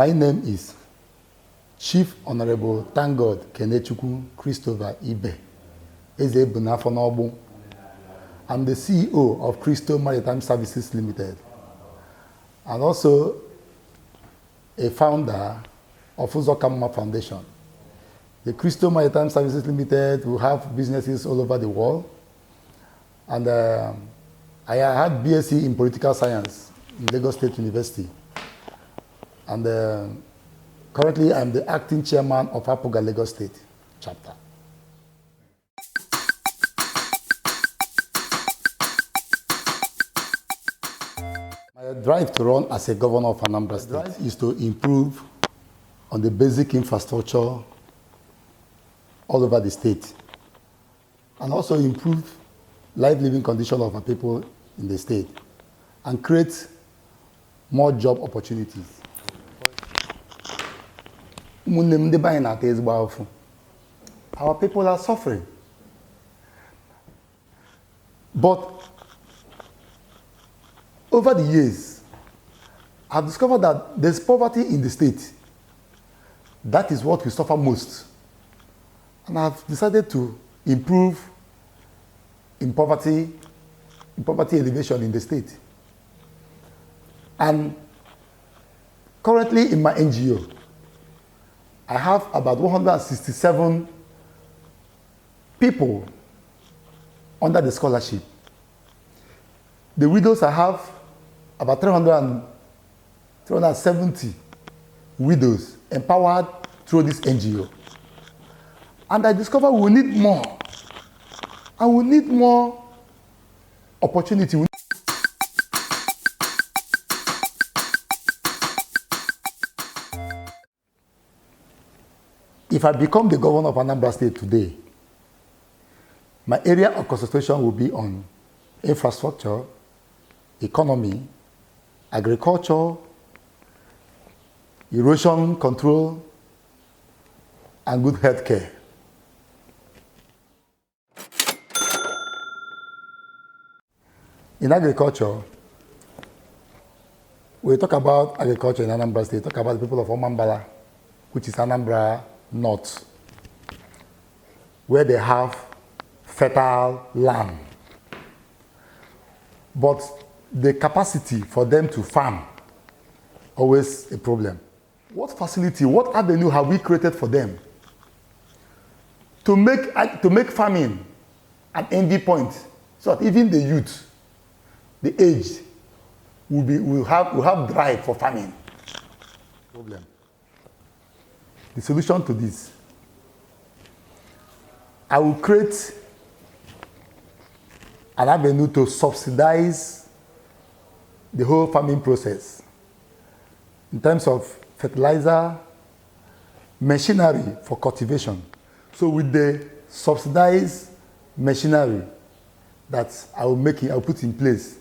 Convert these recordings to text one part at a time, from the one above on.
My name is Chief Honorable Thank God Kenechukwu Christopher Ibe Eze Bunafo Nobu. I'm the CEO of Crystal Maritime Services Limited and also a founder of Uzokamma Foundation. The Crystal Maritime Services Limited will have businesses all over the world. And I had BSc in Political Science in Lagos State University. And currently I'm the acting chairman of APOGA Lagos State chapter. My drive to run as a governor of Anambra State is to improve on the basic infrastructure all over the state and also improve life living conditions of our people in the state and create more job opportunities. Our people are suffering. But over the years, I've discovered that there's poverty in the state. That is what we suffer most. And I've decided to improve in poverty elevation in the state. And currently in my NGO, I have about 167 people under the scholarship. The widows, I have about 370 widows empowered through this NGO. And I discovered we need more. And we need more opportunity. If I become the governor of Anambra State today, my area of concentration will be on infrastructure, economy, agriculture, erosion control, and good health care. In agriculture, we talk about agriculture in Anambra State, talk about the people of Omambala, which is Anambra North, where they have fertile land. But the capacity for them to farm, always a problem. What facility, what avenue have we created for them to make farming an ending point so that even the youth, the aged, will have drive for farming? Problem. The solution to this, I will create an avenue to subsidize the whole farming process in terms of fertilizer, machinery for cultivation. So with the subsidized machinery that I will put in place,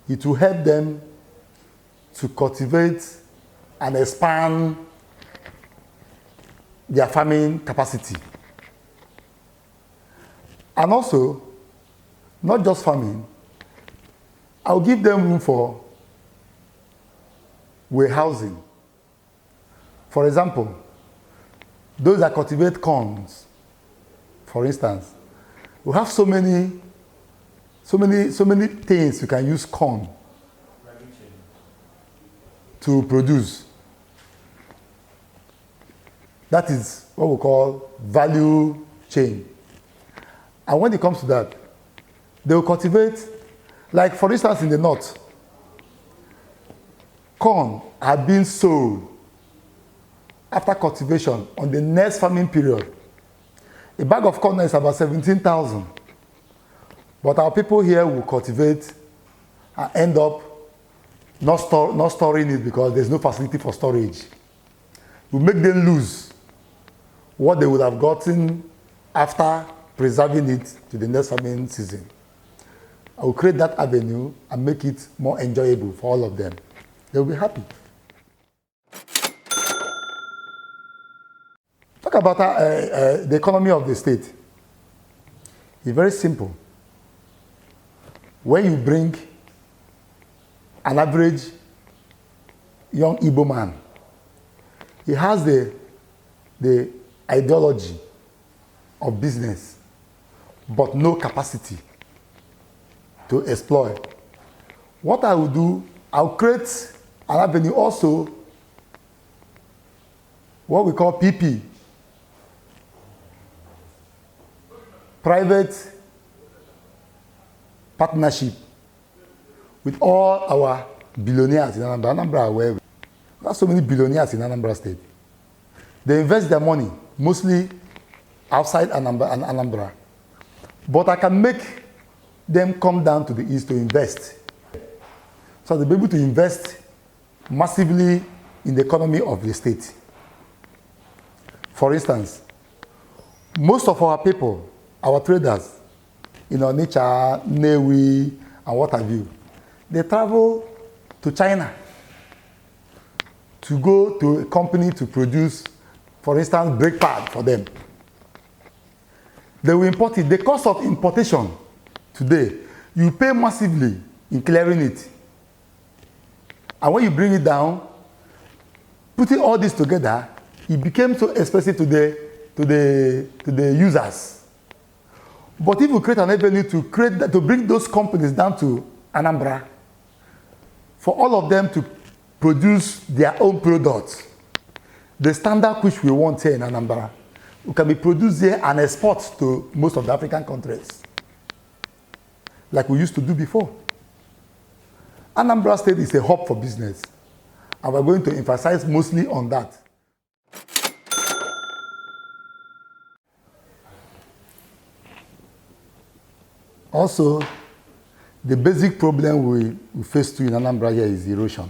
it will help them to cultivate and expand their farming capacity. And also, not just farming, I'll give them room for warehousing. For example, those that cultivate corns, for instance, we have so many things you can use corn to produce. That is what we call value chain. And when it comes to that, they will cultivate, like for instance in the north, corn are being sold after cultivation on the next farming period. A bag of corn is about 17,000. But our people here will cultivate and end up not storing it because there's no facility for storage. We make them lose what they would have gotten after preserving it to the next farming season. I will create that avenue and make it more enjoyable for all of them. They will be happy. Talk about the economy of the state. It's very simple. When you bring an average young Igbo man He has the ideology of business, but no capacity to exploit. What I will do, I'll create an avenue also, what we call PP, private partnership, with all our billionaires in Anambra. Anambra are where we have so many billionaires in Anambra State. They invest their money mostly outside Anambra. But I can make them come down to the east to invest. So they'll be able to invest massively in the economy of the state. For instance, most of our people, our traders, Onitsha, Nnewi, and what have you, they travel to China to go to a company to produce, for instance, brake pad for them. They will import it. The cost of importation today, you pay massively in clearing it. And when you bring it down, putting all this together, it became so expensive to the users. But if you create an avenue to bring those companies down to Anambra, for all of them to produce their own products, the standard which we want here in Anambra, it can be produced here and exported to most of the African countries, like we used to do before. Anambra State is a hub for business, and we're going to emphasize mostly on that. Also, the basic problem we face too in Anambra here is erosion.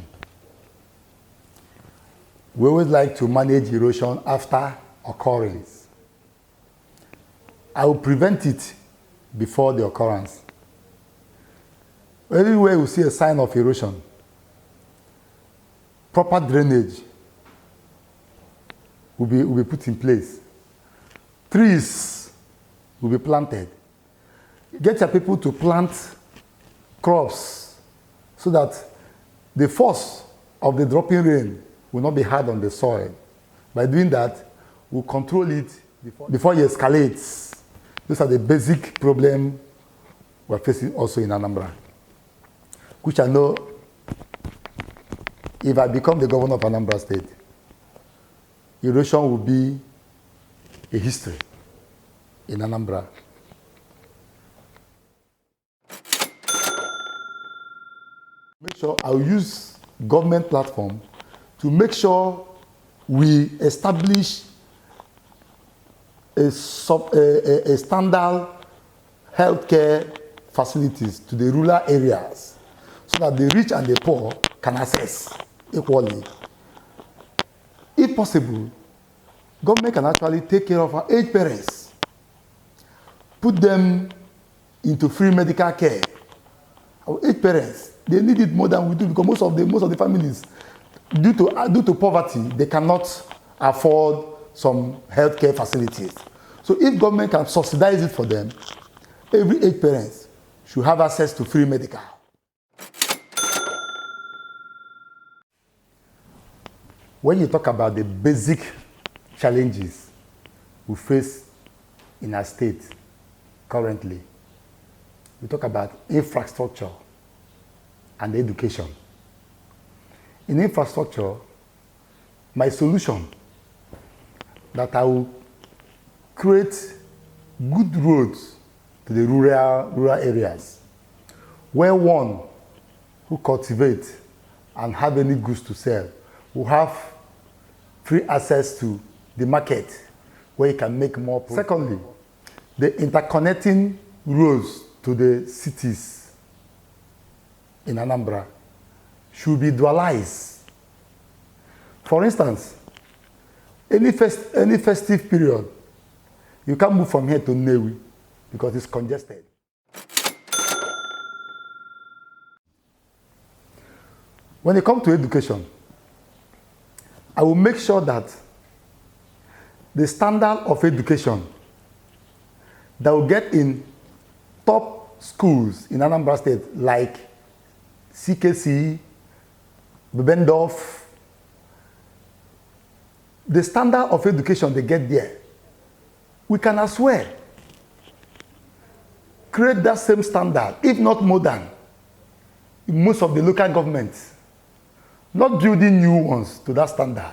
We always like to manage erosion after occurrence. I will prevent it before the occurrence. Everywhere we see a sign of erosion, proper drainage will be put in place. Trees will be planted. Get your people to plant crops so that the force of the dropping rain will not be hard on the soil. By doing that, we'll control it before it escalates. These are the basic problems we're facing also in Anambra, which I know if I become the governor of Anambra State, erosion will be a history in Anambra. Make sure I'll use government platform to make sure we establish a standard healthcare facilities to the rural areas so that the rich and the poor can access equally. If possible, government can actually take care of our aged parents, put them into free medical care. Our aged parents, they need it more than we do because most of the families, due to poverty, they cannot afford some healthcare facilities. So if government can subsidize it for them, every aged parent should have access to free medical. When you talk about the basic challenges we face in our state currently, we talk about infrastructure and education. In infrastructure, my solution that I will create good roads to the rural areas, where one who cultivate and have any goods to sell will have free access to the market where you can make more profit. Secondly, the interconnecting roads to the cities in Anambra should be dualized. For instance, any festive period, you can't move from here to Nnewi because it's congested. When it comes to education, I will make sure that the standard of education that will get in top schools in Anambra State, like CKC, Bibendorf, the standard of education they get there, we can as well create that same standard, if not more than, in most of the local governments. Not building new ones to that standard.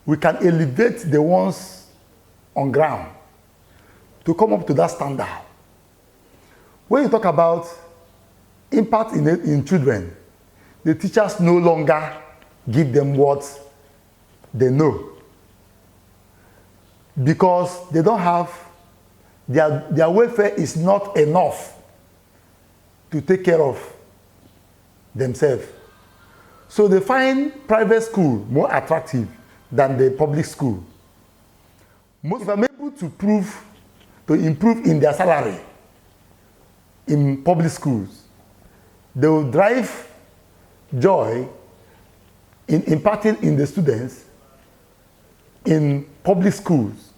We can elevate the ones on ground to come up to that standard. When you talk about impact in children, the teachers no longer give them what they know, because they don't have, their welfare is not enough to take care of themselves. So they find private school more attractive than the public school. Most of them are able to improve in their salary in public schools. They will drive joy in imparting in the students in public schools.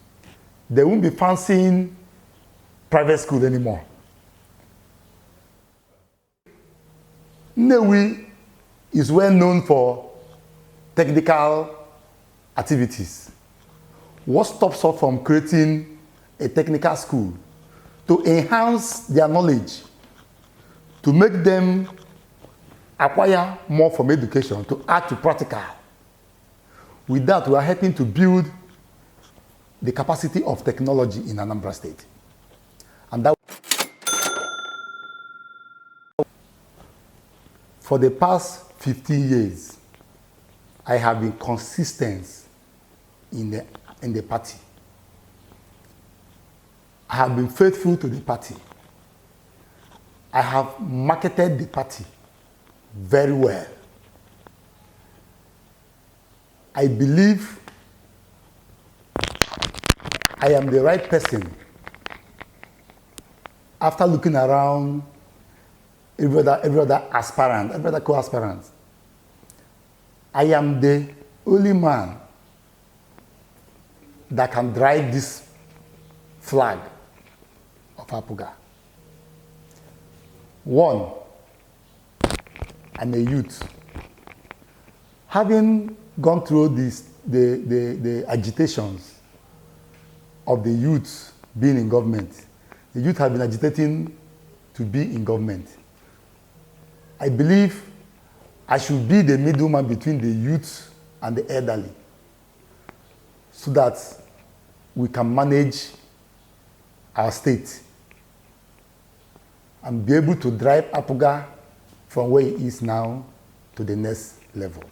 They won't be fancying private school anymore. Nnewi is well known for technical activities. What stops us from creating a technical school to enhance their knowledge, to make them acquire more from education, to add to practical? With that, we are helping to build the capacity of technology in Anambra State. And that, for the past 15 years, I have been consistent in the party. I have been faithful to the party. I have marketed the party very well. I believe I am the right person after looking around every other aspirant, every other co-aspirant. I am the only man that can drive this flag of APUGA. One, I'm a youth. Having gone through the agitations of the youth being in government, the youth have been agitating to be in government. I believe I should be the middleman between the youth and the elderly, so that we can manage our state and be able to drive APUGA from where it is now to the next level.